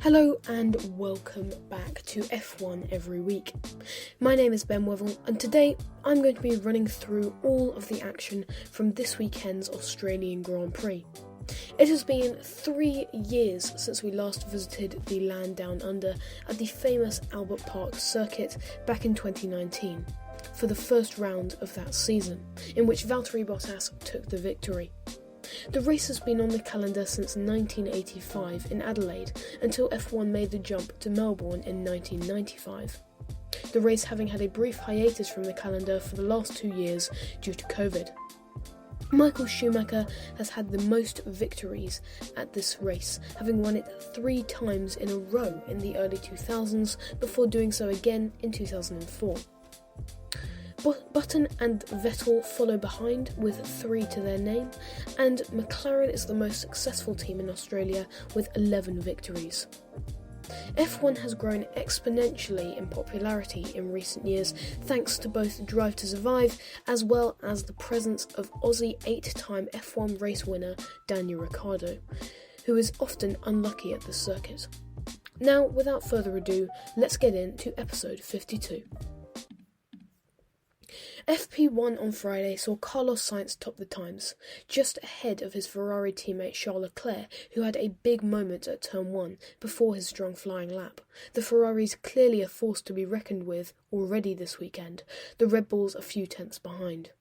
Hello and welcome back to F1 Every Week. My name is Ben Wevel and today I'm going to be running through all of the action from this weekend's Australian Grand Prix. It has been 3 years since we last visited the land down under at the famous Albert Park circuit back in 2019 for the first round of that season, in which Valtteri Bottas took the victory. The race has been on the calendar since 1985 in Adelaide until F1 made the jump to Melbourne in 1995. The race having had a brief hiatus from the calendar for the last 2 years due to COVID. Michael Schumacher has had the most victories at this race, having won it 3 times in a row in the early 2000s before doing so again in 2004. Button and Vettel follow behind with 3 to their name, and McLaren is the most successful team in Australia with 11 victories. F1 has grown exponentially in popularity in recent years thanks to both Drive to Survive as well as the presence of Aussie 8-time F1 race winner Daniel Ricciardo, who is often unlucky at the circuit. Now, without further ado, let's get into episode 52. FP1 on Friday saw Carlos Sainz top the times, just ahead of his Ferrari teammate Charles Leclerc, who had a big moment at Turn 1 before his strong flying lap. The Ferraris clearly a force to be reckoned with already this weekend, the Red Bulls a few tenths behind.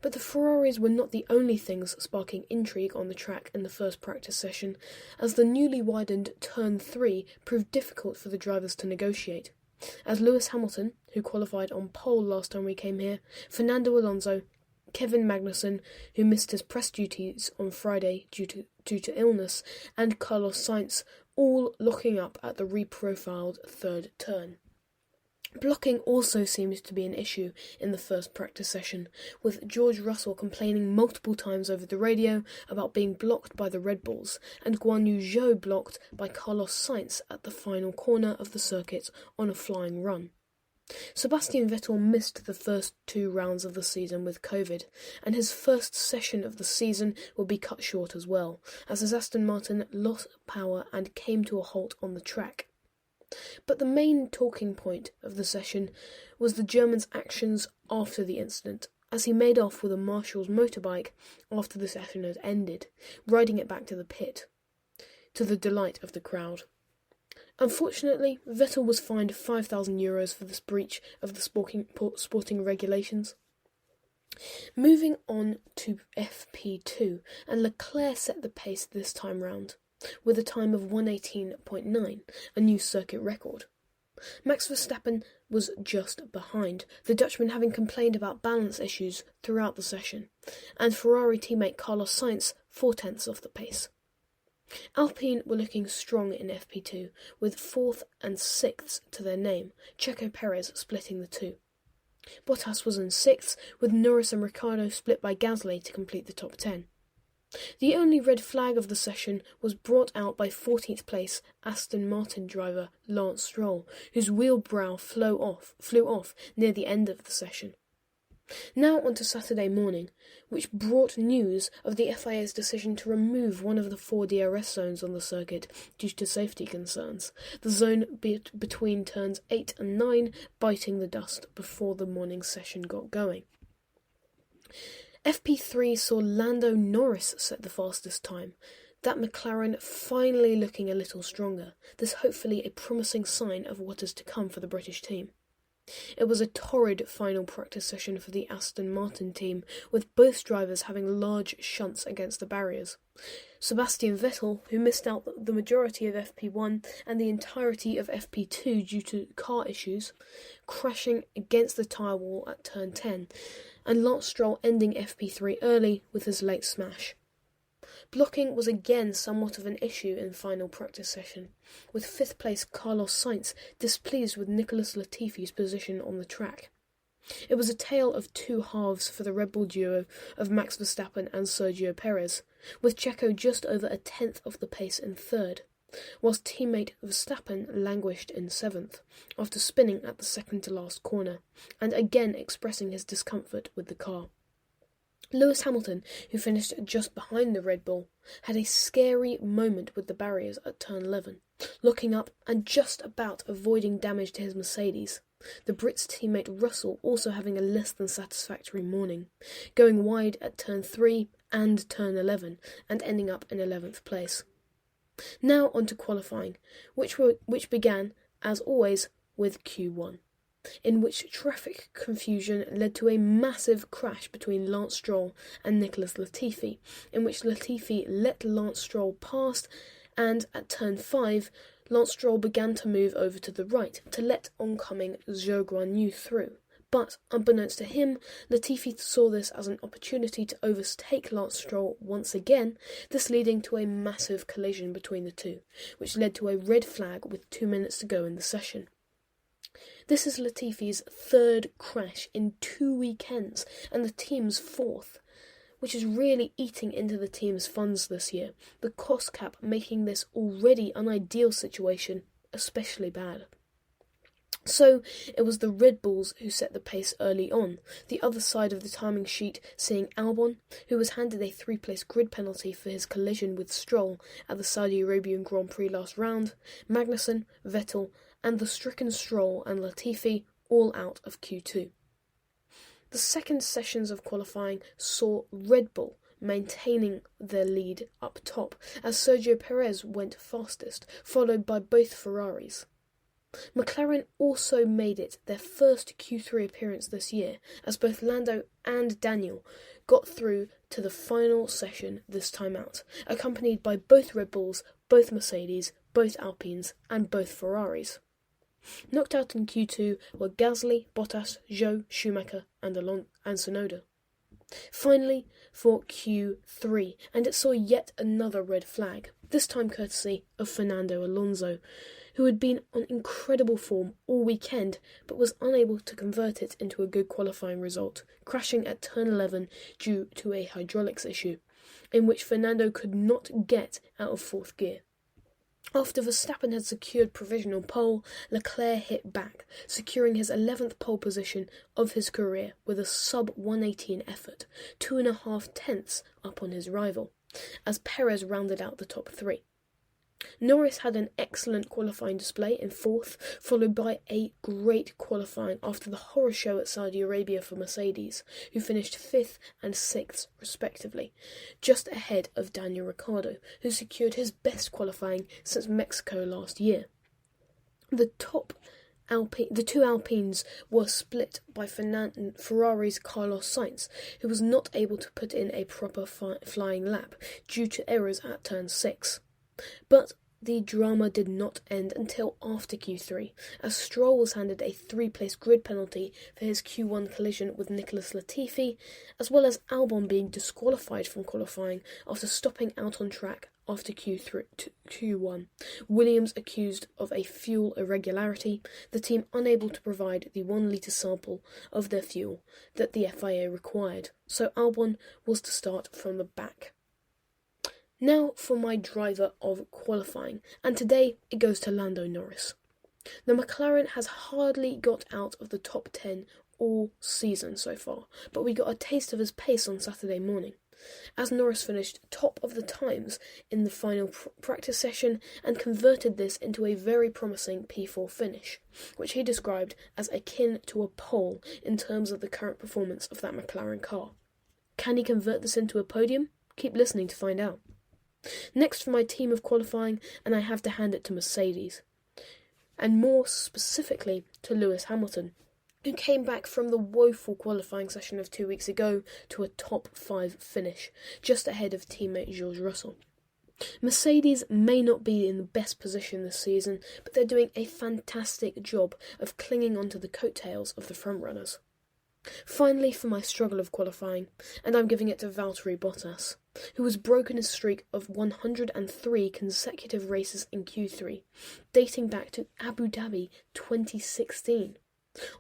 But the Ferraris were not the only things sparking intrigue on the track in the first practice session, as the newly widened Turn 3 proved difficult for the drivers to negotiate, as Lewis Hamilton, who qualified on pole last time we came here, Fernando Alonso, Kevin Magnussen, who missed his press duties on Friday due to illness, and Carlos Sainz, all locking up at the reprofiled third turn. Blocking also seems to be an issue in the first practice session, with George Russell complaining multiple times over the radio about being blocked by the Red Bulls, and Guan Yu Zhou blocked by Carlos Sainz at the final corner of the circuit on a flying run. Sebastian Vettel missed the first 2 rounds of the season with COVID, and his first session of the season will be cut short as well, as his Aston Martin lost power and came to a halt on the track. But the main talking point of the session was the German's actions after the incident, as he made off with a Marshall's motorbike after the session had ended, riding it back to the pit, to the delight of the crowd. Unfortunately, Vettel was fined €5,000 for this breach of the sporting regulations. Moving on to FP2, and Leclerc set the pace this time round, with a time of 1:18.9, a new circuit record. Max Verstappen was just behind, the Dutchman having complained about balance issues throughout the session, and Ferrari teammate Carlos Sainz 4 tenths off the pace. Alpine were looking strong in FP2, with 4th and 6th to their name, Checo Perez splitting the 2. Bottas was in 6th, with Norris and Ricciardo split by Gasly to complete the top 10. The only red flag of the session was brought out by 14th place Aston Martin driver Lance Stroll, whose wheel brow flew off near the end of the session. Now on to Saturday morning, which brought news of the FIA's decision to remove one of the 4 DRS zones on the circuit due to safety concerns, the zone between turns 8 and 9 biting the dust before the morning session got going. FP3 saw Lando Norris set the fastest time, that McLaren finally looking a little stronger, this hopefully a promising sign of what is to come for the British team. It was a torrid final practice session for the Aston Martin team, with both drivers having large shunts against the barriers. Sebastian Vettel, who missed out the majority of FP1 and the entirety of FP2 due to car issues, crashing against the tyre wall at turn 10, and Lance Stroll ending FP3 early with his late smash. Blocking was again somewhat of an issue in final practice session, with 5th place Carlos Sainz displeased with Nicholas Latifi's position on the track. It was a tale of 2 halves for the Red Bull duo of Max Verstappen and Sergio Perez, with Checo just over a tenth off the pace in 3rd, whilst teammate Verstappen languished in 7th, after spinning at the second-to-last corner, and again expressing his discomfort with the car. Lewis Hamilton, who finished just behind the Red Bull, had a scary moment with the barriers at turn 11, looking up and just about avoiding damage to his Mercedes. The Brit's teammate Russell also having a less than satisfactory morning, going wide at turn 3 and turn 11 and ending up in 11th place. Now on to qualifying, which began, as always, with Q1, in which traffic confusion led to a massive crash between Lance Stroll and Nicholas Latifi, in which Latifi let Lance Stroll pass, and at turn 5, Lance Stroll began to move over to the right to let oncoming Zhou Guanyu through. But, unbeknownst to him, Latifi saw this as an opportunity to overtake Lance Stroll once again, this leading to a massive collision between the two, which led to a red flag with 2 minutes to go in the session. This is Latifi's third crash in 2 weekends, and the team's 4th, which is really eating into the team's funds this year, the cost cap making this already unideal situation especially bad. So, it was the Red Bulls who set the pace early on, the other side of the timing sheet seeing Albon, who was handed a 3-place grid penalty for his collision with Stroll at the Saudi Arabian Grand Prix last round, Magnussen, Vettel, and the stricken Stroll and Latifi all out of Q2. The second sessions of qualifying saw Red Bull maintaining their lead up top, as Sergio Perez went fastest, followed by both Ferraris. McLaren also made it their first Q3 appearance this year, as both Lando and Daniel got through to the final session this time out, accompanied by both Red Bulls, both Mercedes, both Alpines, and both Ferraris. Knocked out in Q2 were Gasly, Bottas, Zhou, Schumacher, and Tsunoda. Finally, for Q3, and it saw yet another red flag, this time courtesy of Fernando Alonso, who had been on incredible form all weekend but was unable to convert it into a good qualifying result, crashing at turn 11 due to a hydraulics issue, in which Fernando could not get out of 4th gear. After Verstappen had secured provisional pole, Leclerc hit back, securing his 11th pole position of his career with a sub-118 effort, 2.5 tenths up on his rival, as Perez rounded out the top 3. Norris had an excellent qualifying display in 4th, followed by a great qualifying after the horror show at Saudi Arabia for Mercedes, who finished 5th and 6th respectively, just ahead of Daniel Ricciardo, who secured his best qualifying since Mexico last year. The two Alpines were split by Ferrari's Carlos Sainz, who was not able to put in a proper flying lap due to errors at turn 6. But the drama did not end until after Q3, as Stroll was handed a 3-place grid penalty for his Q1 collision with Nicholas Latifi, as well as Albon being disqualified from qualifying after stopping out on track after Q1. Williams accused of a fuel irregularity, the team unable to provide the 1 litre sample of their fuel that the FIA required, so Albon was to start from the back. Now for my driver of qualifying, and today it goes to Lando Norris. The McLaren has hardly got out of the top 10 all season so far, but we got a taste of his pace on Saturday morning, as Norris finished top of the times in the final practice session and converted this into a very promising P4 finish, which he described as akin to a pole in terms of the current performance of that McLaren car. Can he convert this into a podium? Keep listening to find out. Next for my team of qualifying, and I have to hand it to Mercedes, and more specifically to Lewis Hamilton, who came back from the woeful qualifying session of 2 weeks ago to a top 5 finish, just ahead of teammate George Russell. Mercedes may not be in the best position this season, but they're doing a fantastic job of clinging onto the coattails of the frontrunners. Finally, for my struggle of qualifying, and I'm giving it to Valtteri Bottas, who has broken his streak of 103 consecutive races in Q3, dating back to Abu Dhabi 2016.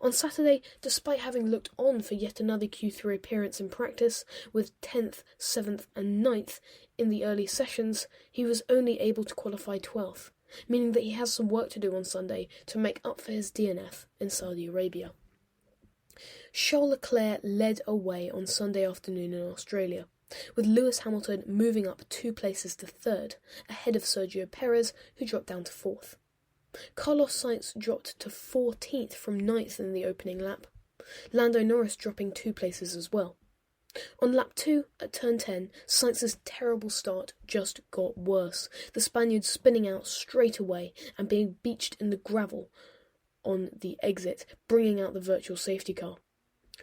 On Saturday, despite having looked on for yet another Q3 appearance in practice, with 10th, 7th and 9th in the early sessions, he was only able to qualify 12th, meaning that he has some work to do on Sunday to make up for his DNF in Saudi Arabia. Charles Leclerc led away on Sunday afternoon in Australia, with Lewis Hamilton moving up 2 places to 3rd, ahead of Sergio Perez, who dropped down to 4th. Carlos Sainz dropped to 14th from 9th in the opening lap, Lando Norris dropping 2 places as well. On lap 2, at turn 10, Sainz's terrible start just got worse, the Spaniard spinning out straight away and being beached in the gravel on the exit, bringing out the virtual safety car.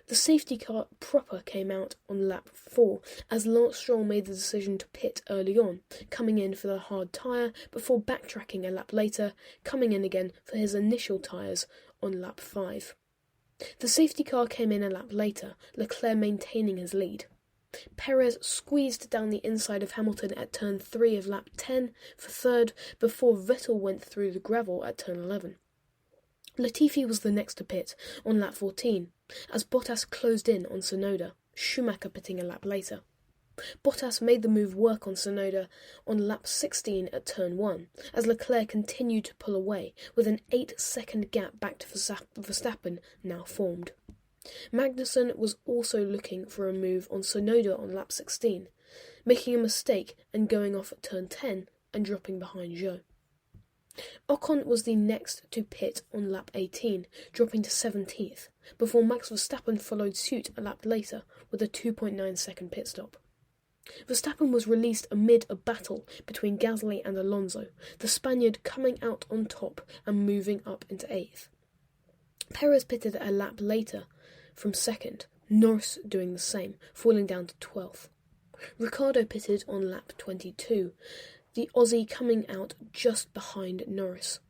The safety car proper came out on lap 4, as Lance Stroll made the decision to pit early on, coming in for the hard tyre before backtracking a lap later, coming in again for his initial tyres on lap 5. The safety car came in a lap later, Leclerc maintaining his lead. Perez squeezed down the inside of Hamilton at turn 3 of lap 10 for 3rd, before Vettel went through the gravel at turn 11. Latifi was the next to pit on lap 14, as Bottas closed in on Tsunoda, Schumacher pitting a lap later. Bottas made the move work on Tsunoda on lap 16 at turn 1, as Leclerc continued to pull away, with an 8-second gap back to Verstappen now formed. Magnussen was also looking for a move on Tsunoda on lap 16, making a mistake and going off at turn 10 and dropping behind Zhou. Ocon was the next to pit on lap 18, dropping to 17th, before Max Verstappen followed suit a lap later with a 2.9 second pit stop. Verstappen was released amid a battle between Gasly and Alonso, the Spaniard coming out on top and moving up into 8th. Perez pitted a lap later from 2nd, Norris doing the same, falling down to 12th. Ricciardo pitted on lap 22, the Aussie coming out just behind Norris.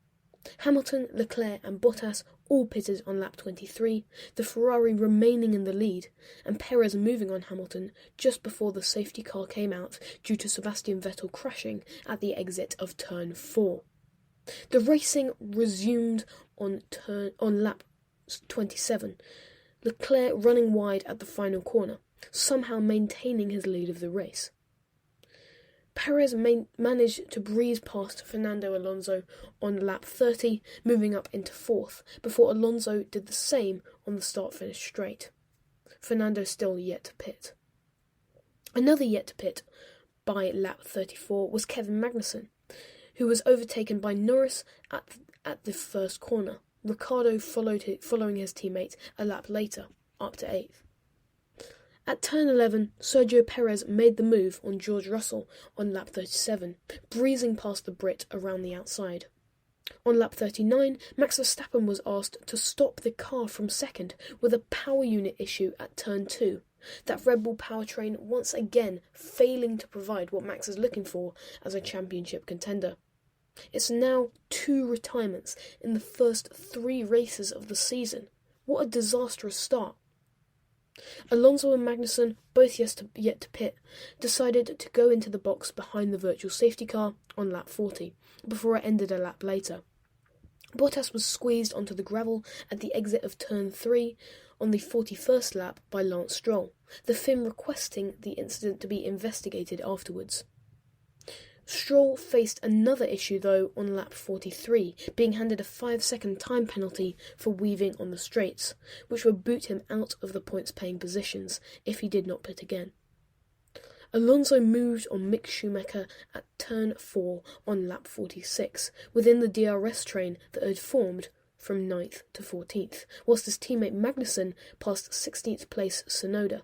Hamilton, Leclerc and Bottas all pitted on lap 23, the Ferrari remaining in the lead, and Perez moving on Hamilton just before the safety car came out due to Sebastian Vettel crashing at the exit of turn 4. The racing resumed on lap 27, Leclerc running wide at the final corner, somehow maintaining his lead of the race. Perez managed to breeze past Fernando Alonso on lap 30, moving up into 4th, before Alonso did the same on the start-finish straight. Fernando still yet to pit. Another yet to pit by lap 34 was Kevin Magnussen, who was overtaken by Norris at the first corner. Ricciardo following his teammate a lap later, up to 8th. At turn 11, Sergio Perez made the move on George Russell on lap 37, breezing past the Brit around the outside. On lap 39, Max Verstappen was asked to stop the car from 2nd with a power unit issue at turn 2, that Red Bull powertrain once again failing to provide what Max is looking for as a championship contender. It's now 2 retirements in the first 3 races of the season. What a disastrous start. Alonso and Magnussen, both yet to pit, decided to go into the box behind the virtual safety car on lap 40, before it ended a lap later. Bottas was squeezed onto the gravel at the exit of turn 3 on the 41st lap by Lance Stroll, the Finn requesting the incident to be investigated afterwards. Stroll faced another issue though on lap 43, being handed a 5-second time penalty for weaving on the straights, which would boot him out of the points-paying positions if he did not pit again. Alonso moved on Mick Schumacher at turn 4 on lap 46, within the DRS train that had formed from 9th to 14th, whilst his teammate Magnussen passed 16th place Tsunoda.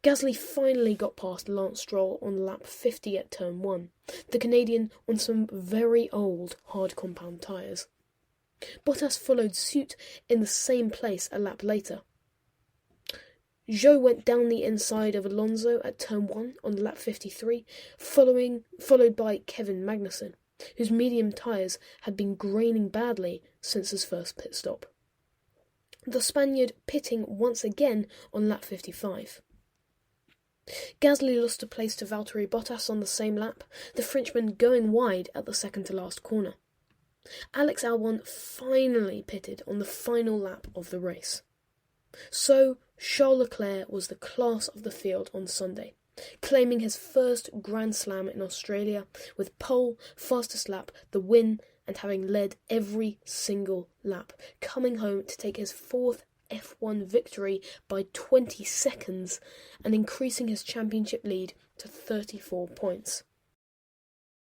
Gasly finally got past Lance Stroll on lap 50 at turn 1, the Canadian on some very old hard compound tyres. Bottas followed suit in the same place a lap later. Zhou went down the inside of Alonso at turn 1 on lap 53, followed by Kevin Magnussen, whose medium tyres had been graining badly since his first pit stop. The Spaniard pitting once again on lap 55. Gasly lost a place to Valtteri Bottas on the same lap, the Frenchman going wide at the second-to-last corner. Alex Albon finally pitted on the final lap of the race. So, Charles Leclerc was the class of the field on Sunday, claiming his first Grand Slam in Australia with pole, fastest lap, the win, and having led every single lap, coming home to take his 4th F1 victory by 20 seconds and increasing his championship lead to 34 points.